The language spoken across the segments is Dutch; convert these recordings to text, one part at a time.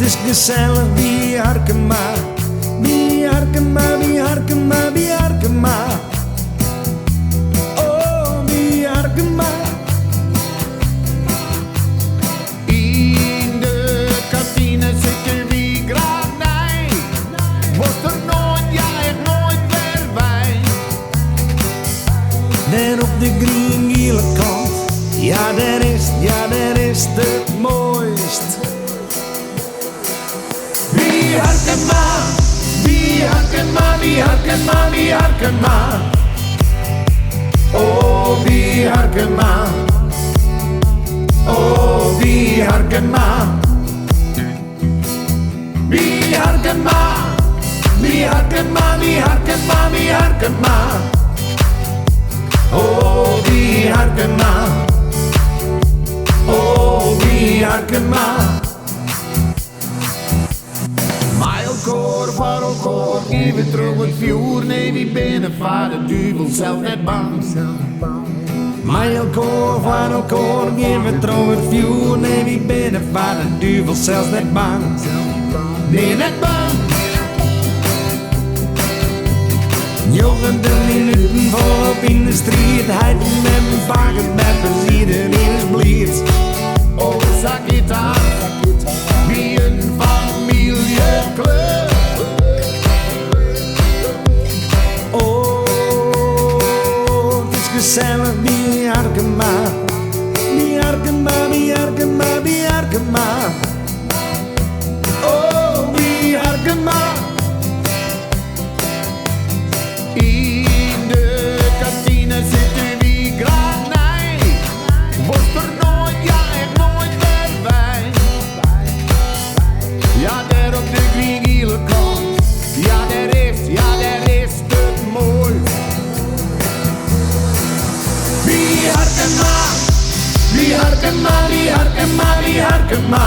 is gezellig, wie Harkema. Wie Harkema, wie Harkema, wie Harkema. Oh, wie Harkema. In de kantine zitten wie granij. Was er nooit, ja echt nooit meer bij. En op de green-gele kant, ja daar is het mooist. Wie Harkema, wie Harkema, wie Harkema, wie Harkema. Oh, wie Harkema. Oh, wie Harkema. Wie Harkema, wie Harkema, wie Harkema, wie Harkema. Oh, wie Harkema. Oh, wie Harkema. Mijlkoor voor elkaar, even terug het vuur. Nee, wie binnen van de duivel zelf net bang. Mijlkoor van elkaar, geen vertrouwen het vuur. Nee, wie binnen van de duivel zelfs net bang. Nee, net bang. Jongen, de minuten volop in de street. Hij doet met mijn vakken met plezier, iedereen is blied. Oh, Sakita, wie een familieclub. Oh, het is gezellig, wie Harkema. Wie Harkema, wie Harkema, wie Harkema. Oh, wie Harkema. In de kantine zitten wie granij. Was er nooit, ja echt nooit meer bij. Ja, daar op de green-gele kant. Ja, daar is het mooi. Wie Harkema, wie Harkema, wie Harkema, wie Harkema.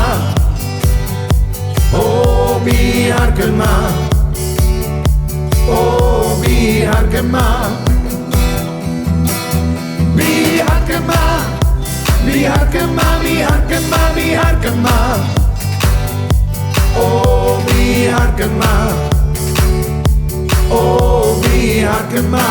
Oh, wie Harkema. Oh, wie Harkema. Wie Harkema, wie Harkema, wie Harkema, wie Harkema. Oh, wie Harkema. Oh, wie Harkema.